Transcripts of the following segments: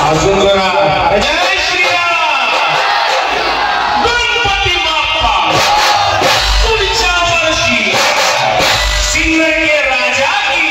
अजून जरा जय श्रीराम गणपती बाप्पा पुढच्या वर्षी सिंदके राजा की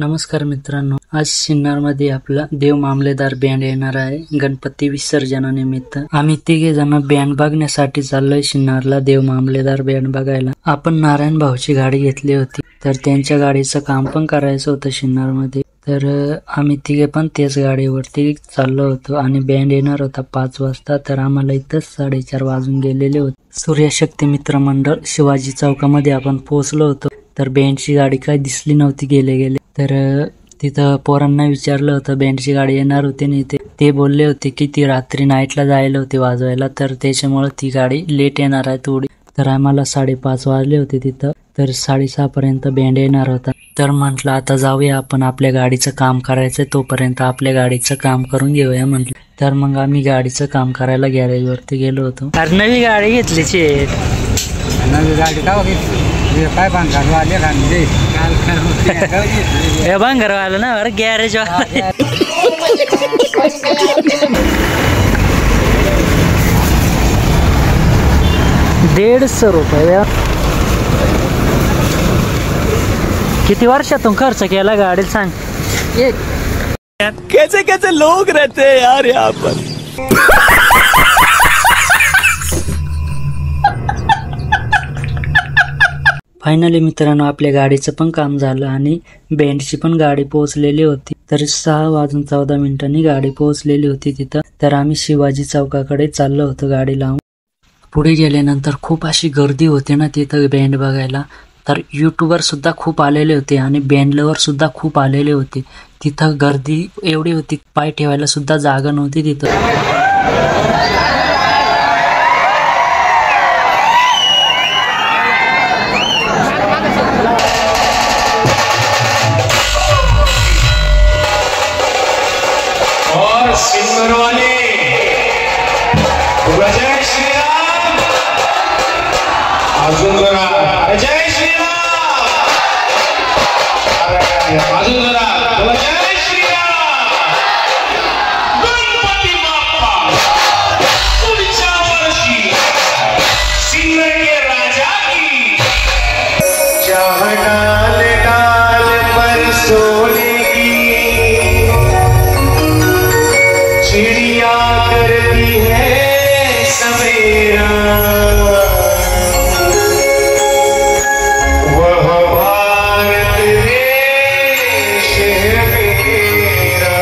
नमस्कार मित्रांनो, आज सिन्नरमध्ये आपला देव मामलेदार बँड येणार आहे गणपती विसर्जनानिमित्त। आम्ही तिघे जण बँड बघण्यासाठी चाललोय सिन्नरला देव मामलेदार बँड बघायला। आपण नारायण भाऊची गाडी घेतली होती, तर त्यांच्या गाडीचं काम पण करायचं होतं सिन्नरमध्ये, तर आम्ही तिघे पण तेच गाडीवरती चाललो होतो आणि बँड येणार होता 5 वाजता, तर आम्हाला इथं 4:30 वाजून गेलेले होते। सूर्यशक्ती मित्र मंडळ शिवाजी चौकामध्ये आपण पोहोचलो होतो, तर बँडची गाडी काय दिसली नव्हती गेले तर तिथं पोरांना विचारलं होतं बँडची गाडी येणार होती नाही, ते बोलले होते की ती रात्री नाईटला जायला होती वाजवायला, तर त्याच्यामुळे ती गाडी लेट येणार आहे थोडी। तर आम्हाला 5:30 वाजले होते तिथं, तर 6:30 पर्यंत बँड येणार होता। तर म्हटलं आता जाऊया आपण, आपल्या गाडीचं काम करायचंय, तोपर्यंत आपल्या गाडीचं काम करून घेऊया म्हटलं। तर मग आम्ही गाडीचं काम करायला गॅरेजवरती गेलो होतो। नवी गाडी घेतलीची नवी गाडी का काय भांगरवाले भांगरवाला ना बरं गॅरेज वाला। 150 रुपये। किती वर्षातून खर्च केला गाडीत सांग? कैसे कैसे लोग रहते हैं यार यहाँ पर। फायनली मित्रांनो आपल्या गाडीचं पण काम झालं आणि बँडची पण गाडी पोहोचलेली होती, तर 6:14 गाडी पोहोचलेली होती तिथं। तर आम्ही शिवाजी चौकाकडे चाललो होतो गाडी लावून। पुढे गेल्यानंतर खूप अशी गर्दी होती ना तिथं बँड बघायला, तर यूट्यूबर सुद्धा खूप आलेले होते आणि बँड लवर सुद्धा खूप आलेले होते। तिथं गर्दी एवढी होती, पाय ठेवायला सुद्धा जागा नव्हती तिथं। और सिंगर वाले जय श्रीराम अजून जरा जय श्रीराम अजून जरा जय श्रीराम गणपती बाप्पा पुढच्या वर्षी सिंदके राजा की चाह डाल डाल पर सोने चिड़िया करती है सवेरा वह भारत देश है मेरा।